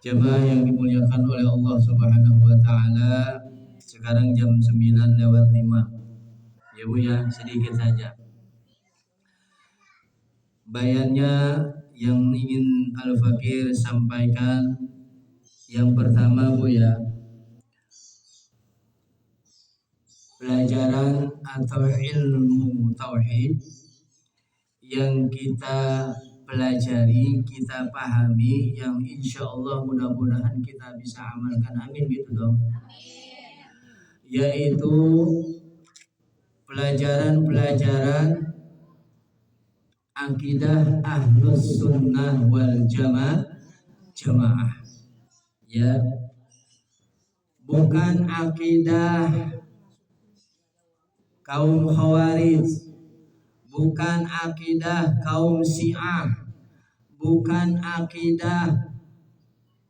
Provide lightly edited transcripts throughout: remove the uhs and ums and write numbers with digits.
Jamaah yang dimuliakan oleh Allah Subhanahu wa taala, sekarang jam 9:05. Ya Bu ya, sedikit saja. Bayannya yang ingin Al-Fakir sampaikan yang pertama Bu ya, pelajaran atau ilmu tauhid yang kita pelajari, kita pahami, yang insya Allah mudah-mudahan kita bisa amalkan, amin gitu dong. Yaitu pelajaran-pelajaran akidah ahlus sunnah wal jamaah, ya, bukan akidah kaum khawarij, bukan akidah kaum syiah, bukan akidah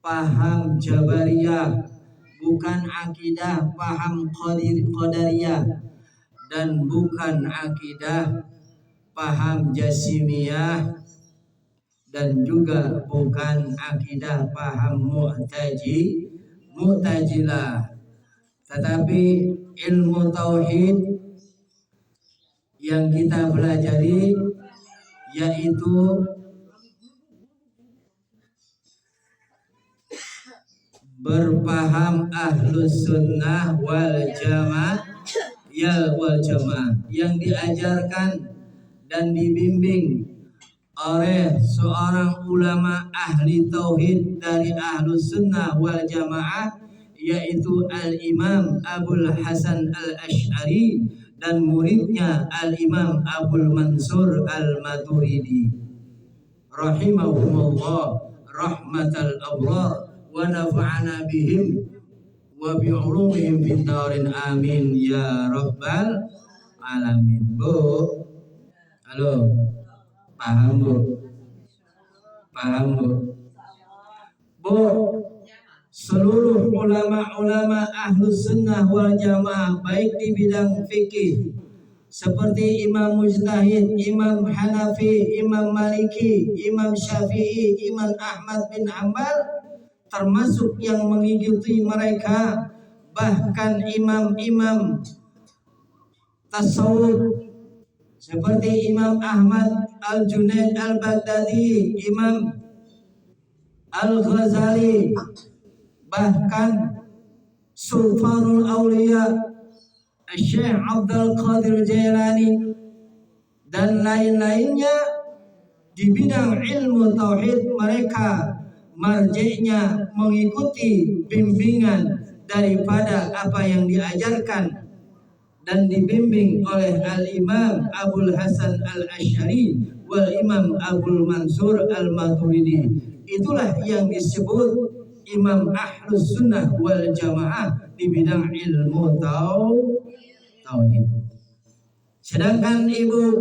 paham jabariyah, bukan akidah paham qadariyah, dan bukan akidah paham jasimiyah, dan juga bukan akidah paham mu'tazilah, tetapi ilmu tauhid yang kita pelajari yaitu berpaham ahlus sunnah wal jamaah yang diajarkan dan dibimbing oleh seorang ulama ahli tauhid dari ahlus sunnah wal jamaah, yaitu Al-Imam Abul Hasan Al-Asy'ari dan muridnya Al-Imam Abul Mansur Al-Maturidi rahimahumullah rahmatal abrar wa nafa'ana bihim wa bi'ulumihim fid darin amin ya rabbal alamin. Bu, halo, paham Bu? Paham Bu? Bu, seluruh ulama-ulama ahlus sunnah wal jamaah baik di bidang fikih seperti Imam Mujtahid, Imam Hanafi, Imam Maliki, Imam Syafi'i, Imam Ahmad bin Hanbal, termasuk yang mengikuti mereka bahkan imam-imam tasawuf seperti Imam Ahmad Al-Junaid Al-Baghdadi, Imam Al-Ghazali, bahkan Sultanul Auliya Syekh Abdul Qadir Jailani dan lain-lainnya di bidang ilmu tauhid, mereka marji'nya mengikuti bimbingan daripada apa yang diajarkan dan dibimbing oleh Al-Imam Abul Hasan Al-Asy'ari wal Imam Abul Mansur Al-Maturidi. Itulah yang disebut Imam Ahlus Sunnah wal Jamaah di bidang ilmu tauhid. Sedangkan ibu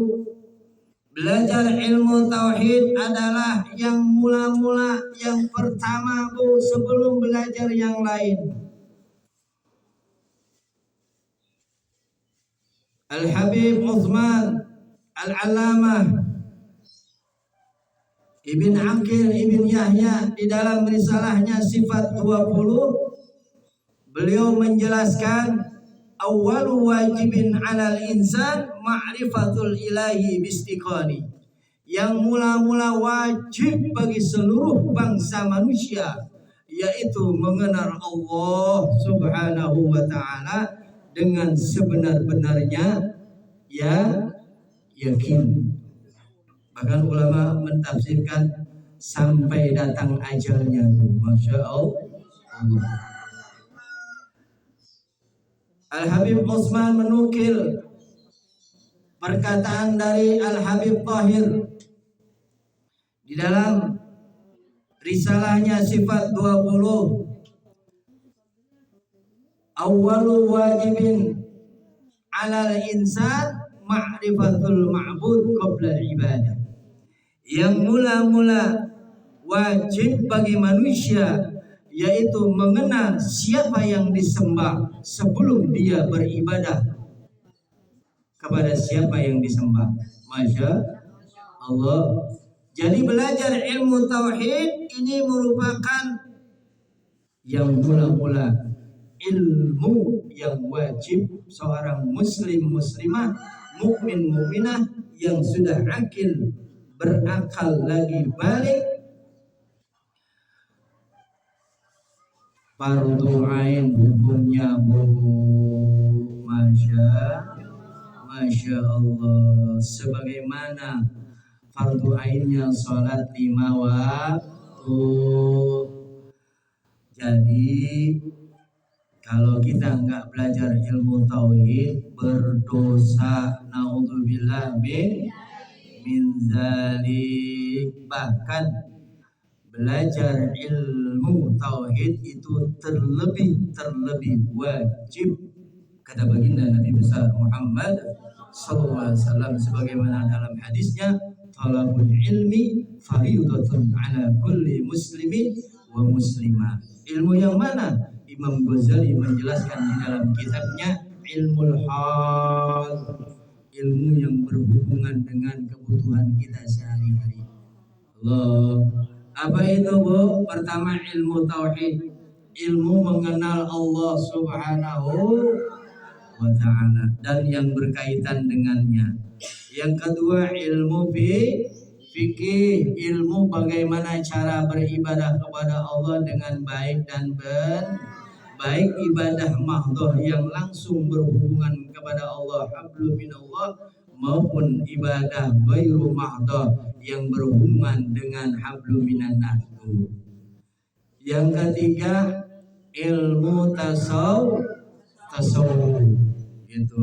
belajar ilmu tauhid adalah yang mula-mula, yang pertama Bu, sebelum belajar yang lain. Al-Habib Uthman Al-Allamah Ibn Aqil Ibn Yahya di dalam risalahnya Sifat 20, beliau menjelaskan awwalu wajibin 'alal insan ma'rifatul ilahi bistiqani. Yang mula-mula wajib bagi seluruh bangsa manusia yaitu mengenal Allah Subhanahu wa taala dengan sebenar-benarnya yakin. Bahkan ulama mentafsirkan sampai datang ajalnya. Masya Allah. Al-Habib Utsman menukil perkataan dari Al-Habib Tahir di dalam risalahnya Sifat 20, awwalu wajibin 'alal insan ma'rifatul ma'bud qabla ibadah. Yang mula-mula wajib bagi manusia yaitu mengenal siapa yang disembah sebelum dia beribadah kepada siapa yang disembah. Masya Allah. Jadi belajar ilmu tauhid ini merupakan yang mula-mula ilmu yang wajib seorang muslim muslimah, mukmin mukminah yang sudah akil, berakal lagi balik, fardu ain hukumnya bu. Masya Allah, sebagaimana fardu ainnya sholat 5 waktu. Jadi kalau kita nggak belajar ilmu tauhid, berdosa, naudzubillah min zalik. Bahkan belajar ilmu tauhid itu terlebih wajib, kata baginda Nabi besar Muhammad SAW sebagaimana dalam hadisnya, talabul ilmi fardhatun ala kulli muslimin wa muslimah. Ilmu yang mana? Imam Ghazali menjelaskan di dalam kitabnya Ilmul Hal, ilmu yang berhubungan dengan kebutuhan kita sehari-hari. Allah, apa itu bu? Pertama ilmu tauhid, ilmu mengenal Allah Subhanahu wa ta'ala dan yang berkaitan dengannya. Yang kedua ilmu fikih, ilmu bagaimana cara beribadah kepada Allah dengan baik dan baik ibadah mahdhah yang langsung berhubungan kepada Allah, hablum minallah, maupun ibadah ghairu mahdhah yang berhubungan dengan hablum minan nas. Yang ketiga ilmu tasawuf itu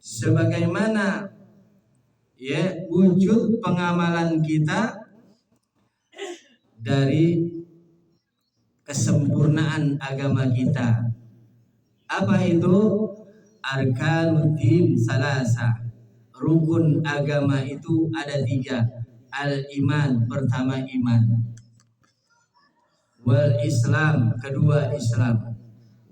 sebagaimana ya wujud pengamalan kita dari kesempurnaan agama kita. Apa itu? Arkanuddin salasa, rukun agama itu ada 3. Al-iman, pertama iman, wal islam, kedua islam,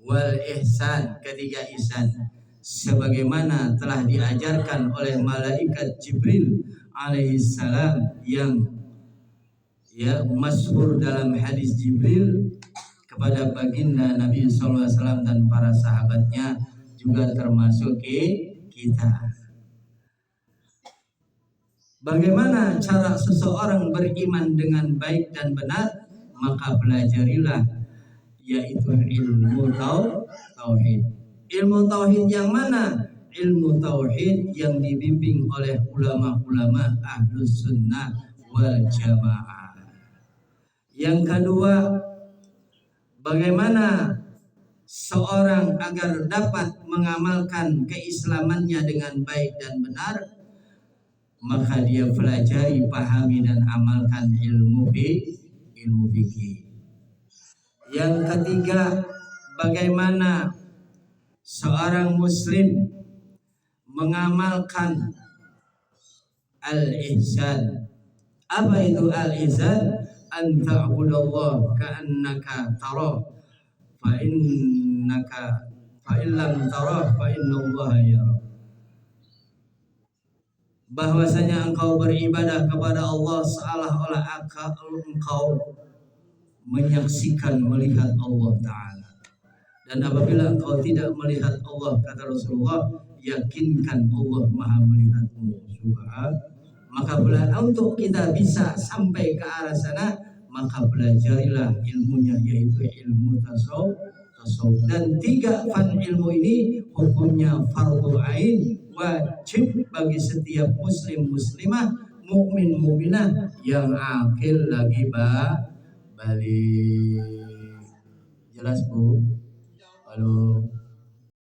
wal ihsan, ketiga ihsan, sebagaimana telah diajarkan oleh malaikat Jibril alaihissalam yang ya masyhur dalam hadis Jibril kepada baginda Nabi SAW dan para sahabatnya, juga termasuk kita. Bagaimana cara seseorang beriman dengan baik dan benar? Maka pelajarilah, yaitu ilmu tauhid. Ilmu tauhid yang mana? Ilmu tauhid yang dibimbing oleh ulama-ulama ahlus sunnah wal jamaah. Yang kedua, bagaimana seorang agar dapat mengamalkan keislamannya dengan baik dan benar? Maka dia pelajari, pahami dan amalkan ilmu fikih. Yang ketiga, bagaimana seorang muslim mengamalkan al-ihsan. Apa itu al-ihsan? An ta'budallah ka'annaka tarah fa illam tarah fa innallaha yarah. Bahwasanya engkau beribadah kepada Allah seolah-olah engkau menyaksikan, melihat Allah Ta'ala. Dan apabila engkau tidak melihat Allah, kata Rasulullah, yakinkan Allah maha melihatmu. Maka untuk kita bisa sampai ke arah sana, maka belajarilah ilmunya, yaitu ilmu tasawuf. Dan 3 fan ilmu ini hukumnya fardu ain, wajib bagi setiap muslim muslimah, mukmin mukminah yang akil lagi balik. Jelas bu? Halo.